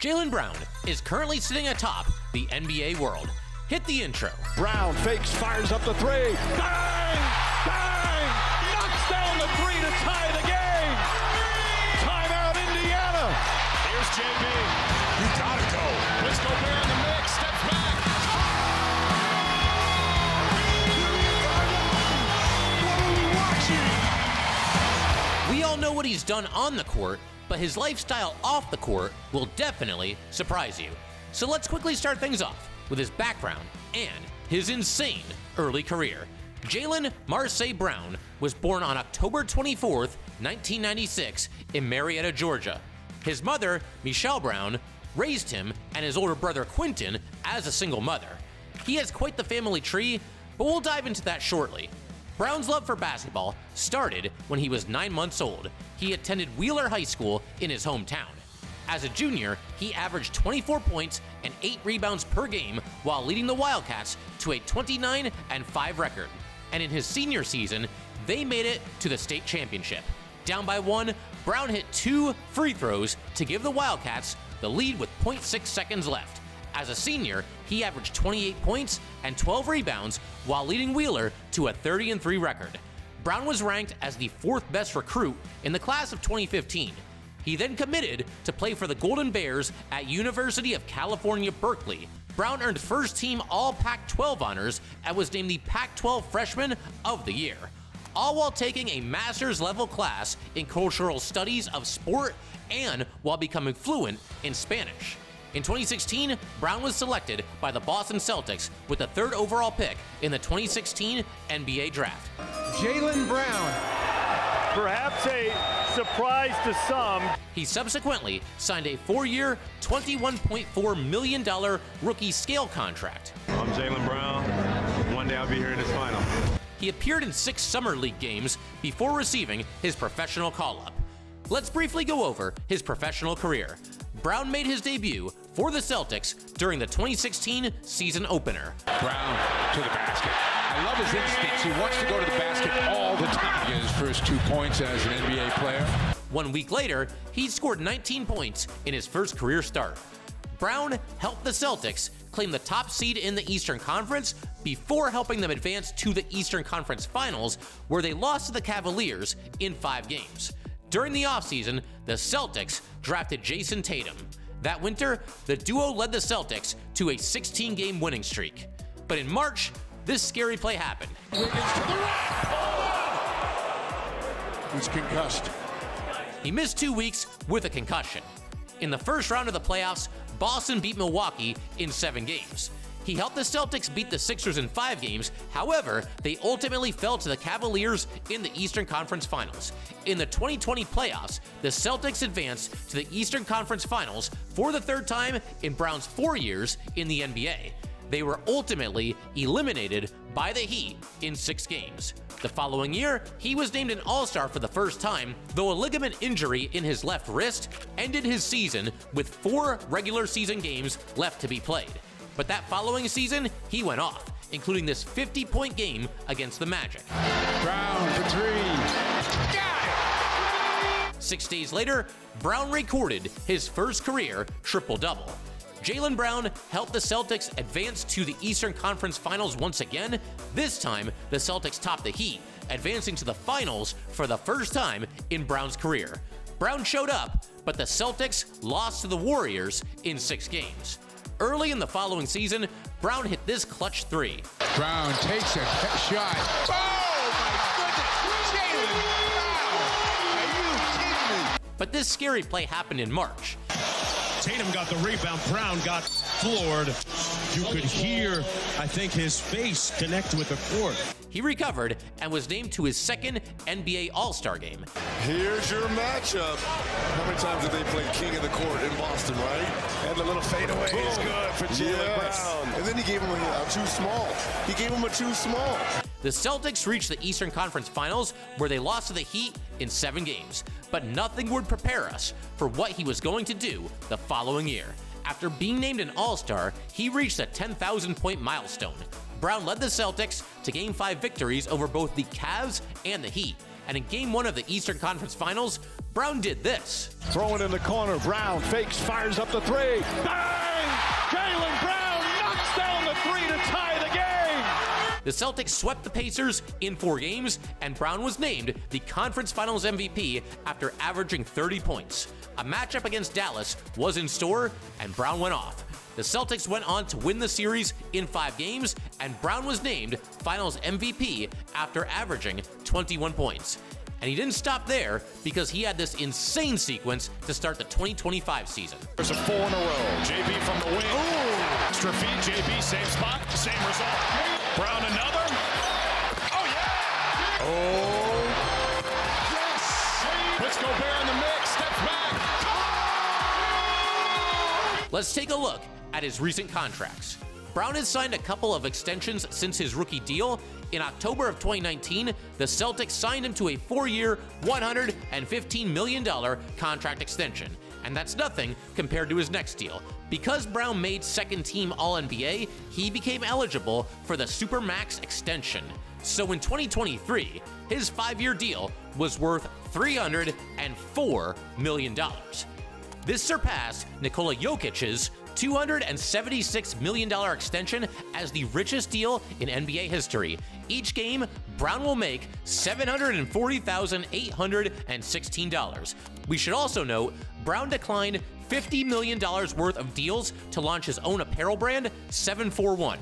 Jaylen Brown is currently sitting atop the NBA world. Hit the intro. Brown fakes, fires up the three. Bang! Bang! Knocks down the three to tie the game. Timeout, Indiana. Here's JB. You gotta go. Let's go Bear in the mix. Steps back. We all know what he's done on the court, but his lifestyle off the court will definitely surprise you. So let's quickly start things off with his background and his insane early career. Jaylen Marseille Brown was born on October 24th, 1996 in Marietta, Georgia. His mother, Michelle Brown, raised him and his older brother Quentin as a single mother. He has quite the family tree, but we'll dive into that shortly. Brown's love for basketball started when he was 9 months old. He attended Wheeler High School in his hometown. As a junior, he averaged 24 points and 8 rebounds per game while leading the Wildcats to a 29-5 record. And in his senior season, they made it to the state championship. Down by 1, Brown hit 2 free throws to give the Wildcats the lead with 0.6 seconds left. As a senior, he averaged 28 points and 12 rebounds while leading Wheeler to a 30-3 record. Brown was ranked as the 4th best recruit in the class of 2015. He then committed to play for the Golden Bears at University of California, Berkeley. Brown earned first-team All-Pac-12 honors and was named the Pac-12 Freshman of the Year, all while taking a master's-level class in cultural studies of sport and while becoming fluent in Spanish. In 2016, Brown was selected by the Boston Celtics with the 3rd overall pick in the 2016 NBA Draft. Jaylen Brown. Perhaps a surprise to some. He subsequently signed a 4-year, $21.4 million rookie scale contract. I'm Jaylen Brown. One day I'll be here in this final. He appeared in 6 Summer League games before receiving his professional call-up. Let's briefly go over his professional career. Brown made his debut for the Celtics during the 2016 season opener. Brown to the basket. I love his instincts. He wants to go to the basket all the time. He got his first 2 points as an NBA player. 1 week later, he scored 19 points in his first career start. Brown helped the Celtics claim the top seed in the Eastern Conference before helping them advance to the Eastern Conference Finals, where they lost to the Cavaliers in 5 games. During the offseason, the Celtics drafted Jason Tatum. That winter, the duo led the Celtics to a 16-game winning streak. But in March, this scary play happened. Wiggins to the rack. Oh! He's concussed. He missed 2 weeks with a concussion. In the first round of the playoffs, Boston beat Milwaukee in 7 games. He helped the Celtics beat the Sixers in 5 games. However, they ultimately fell to the Cavaliers in the Eastern Conference Finals. In the 2020 playoffs, the Celtics advanced to the Eastern Conference Finals for the 3rd time in Brown's 4 years in the NBA. They were ultimately eliminated by the Heat in 6 games. The following year, he was named an All-Star for the first time, though a ligament injury in his left wrist ended his season with 4 regular season games left to be played. But that following season, he went off, including this 50-point game against the Magic. Brown for 3. Got it! 6 days later, Brown recorded his first career triple-double. Jaylen Brown helped the Celtics advance to the Eastern Conference Finals once again. This time, the Celtics topped the Heat, advancing to the Finals for the first time in Brown's career. Brown showed up, but the Celtics lost to the Warriors in 6 games. Early in the following season, Brown hit this clutch 3. Brown takes a shot. Oh, my goodness. Jaylen Brown. Are you kidding me? But this scary play happened in March. Tatum got the rebound. Brown got floored. You could hear, I think, his face connect with the court. He recovered and was named to his 2nd NBA All-Star game. Here's your matchup. How many times did they play king of the court in Boston, right? And the little fadeaway is good for Jaylen Brown. And then he gave him a too small. He gave him a too small. The Celtics reached the Eastern Conference Finals, where they lost to the Heat in 7 games. But nothing would prepare us for what he was going to do the following year. After being named an All-Star, he reached the 10,000-point milestone. Brown led the Celtics to Game 5 victories over both the Cavs and the Heat. And in Game 1 of the Eastern Conference Finals, Brown did this. Throw it in the corner. Brown fakes, fires up the three. Bang! Jaylen Brown knocks down the three to tie the game. The Celtics swept the Pacers in 4 games, and Brown was named the Conference Finals MVP after averaging 30 points. A matchup against Dallas was in store, and Brown went off. The Celtics went on to win the series in 5 games, and Brown was named Finals MVP after averaging 21 points. And he didn't stop there, because he had this insane sequence to start the 2025 season. There's a 4 in a row. JB from the wing. Ooh. Extra feed. JB, same spot, same result. Brown another. Oh, yeah. Oh. Yes. Let's go Bear in the mix. Steps back. Let's take a look at his recent contracts. Brown has signed a couple of extensions since his rookie deal. In October of 2019, the Celtics signed him to a 4-year, $115 million contract extension. And that's nothing compared to his next deal. Because Brown made second-team All-NBA, he became eligible for the Supermax extension. So in 2023, his 5-year deal was worth $304 million. This surpassed Nikola Jokic's $276 million extension as the richest deal in NBA history. Each game, Brown will make $740,816. We should also note, Brown declined $50 million worth of deals to launch his own apparel brand, 741.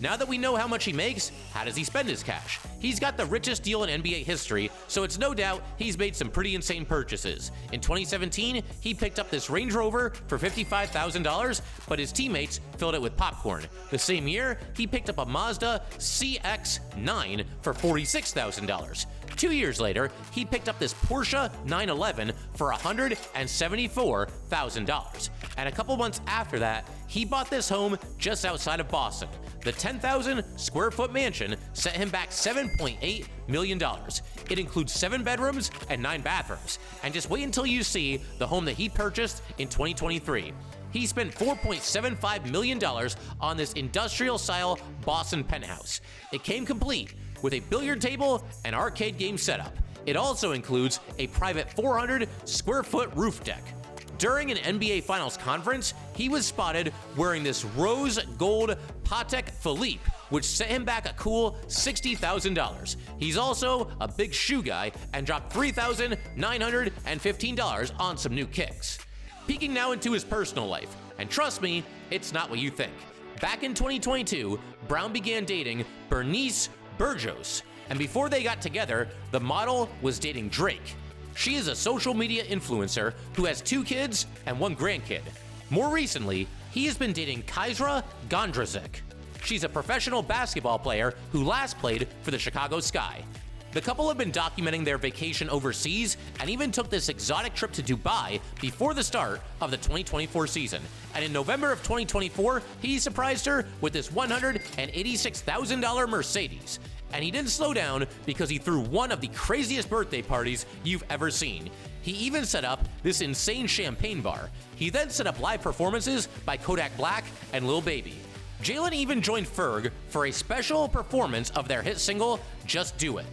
Now that we know how much he makes, how does he spend his cash? He's got the richest deal in NBA history, so it's no doubt he's made some pretty insane purchases. In 2017, he picked up this Range Rover for $55,000, but his teammates filled it with popcorn. The same year, he picked up a Mazda CX-9 for $46,000. 2 years later, he picked up this Porsche 911 for $174,000. And a couple months after that, he bought this home just outside of Boston. The 10,000 square foot mansion set him back $7.8 million. It includes 7 bedrooms and 9 bathrooms. And just wait until you see the home that he purchased in 2023. He spent $4.75 million on this industrial-style Boston penthouse. It came complete with a billiard table and arcade game setup. It also includes a private 400 square foot roof deck. During an NBA Finals conference, he was spotted wearing this rose gold Patek Philippe, which set him back a cool $60,000. He's also a big shoe guy and dropped $3,915 on some new kicks. Peeking now into his personal life, and trust me, it's not what you think. Back in 2022, Brown began dating Bernice Burgos, and before they got together, the model was dating Drake. She is a social media influencer who has 2 kids and 1 grandkid. More recently, he has been dating Kaisra Gondrazic. She's a professional basketball player who last played for the Chicago Sky. The couple have been documenting their vacation overseas and even took this exotic trip to Dubai before the start of the 2024 season. And in November of 2024, he surprised her with this $186,000 Mercedes. And he didn't slow down because he threw one of the craziest birthday parties you've ever seen. He even set up this insane champagne bar. He then set up live performances by Kodak Black and Lil Baby. Jaylen even joined Ferg for a special performance of their hit single, Just Do It.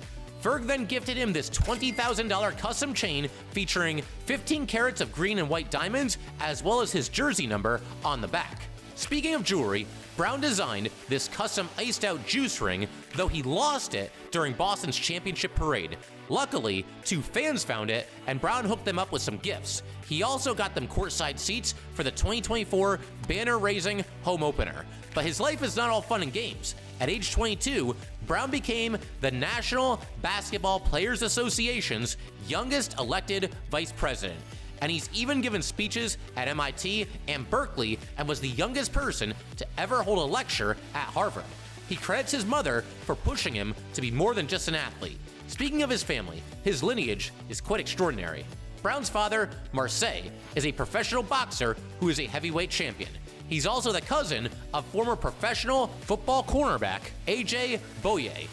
Ferg then gifted him this $20,000 custom chain featuring 15 carats of green and white diamonds, as well as his jersey number on the back. Speaking of jewelry, Brown designed this custom iced out juice ring, though he lost it during Boston's championship parade. Luckily, 2 fans found it, and Brown hooked them up with some gifts. He also got them courtside seats for the 2024 banner-raising home opener. But his life is not all fun and games. At age 22, Brown became the National Basketball Players Association's youngest elected vice president. And he's even given speeches at MIT and Berkeley and was the youngest person to ever hold a lecture at Harvard. He credits his mother for pushing him to be more than just an athlete. Speaking of his family, his lineage is quite extraordinary. Brown's father, Marseille, is a professional boxer who is a heavyweight champion. He's also the cousin of former professional football cornerback AJ Boye.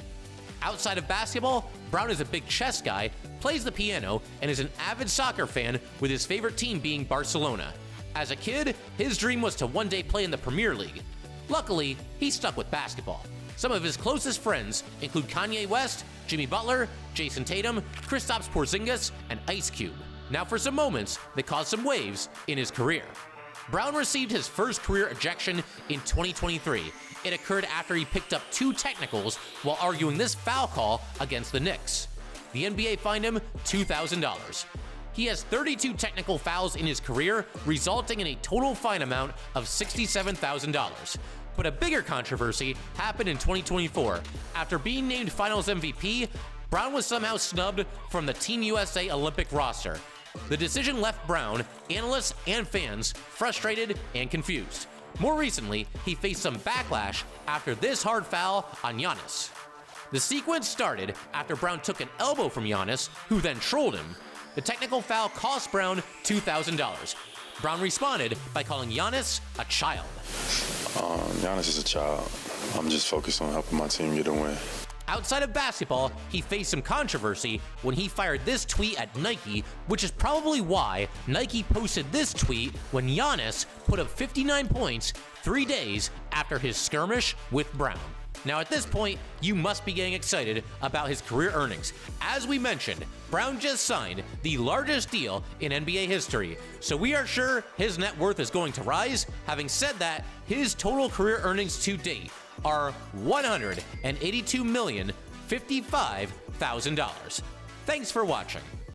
Outside of basketball, Brown is a big chess guy, plays the piano, and is an avid soccer fan, with his favorite team being Barcelona. As a kid, his dream was to one day play in the Premier League. Luckily, he stuck with basketball. Some of his closest friends include Kanye West, Jimmy Butler, Jason Tatum, Kristaps Porzingis, and Ice Cube. Now for some moments that caused some waves in his career. Brown received his first career ejection in 2023. It occurred after he picked up 2 technicals while arguing this foul call against the Knicks. The NBA fined him $2,000. He has 32 technical fouls in his career, resulting in a total fine amount of $67,000. But a bigger controversy happened in 2024. After being named Finals MVP, Brown was somehow snubbed from the Team USA Olympic roster. The decision left Brown, analysts, and fans frustrated and confused. More recently, he faced some backlash after this hard foul on Giannis. The sequence started after Brown took an elbow from Giannis, who then trolled him. The technical foul cost Brown $2,000. Brown responded by calling Giannis a child. Giannis is a child. I'm just focused on helping my team get a win. Outside of basketball, he faced some controversy when he fired this tweet at Nike, which is probably why Nike posted this tweet when Giannis put up 59 points 3 days after his skirmish with Brown. Now at this point, you must be getting excited about his career earnings. As we mentioned, Brown just signed the largest deal in NBA history, so we are sure his net worth is going to rise. Having said that, his total career earnings to date are $182,055,000. Thanks for watching.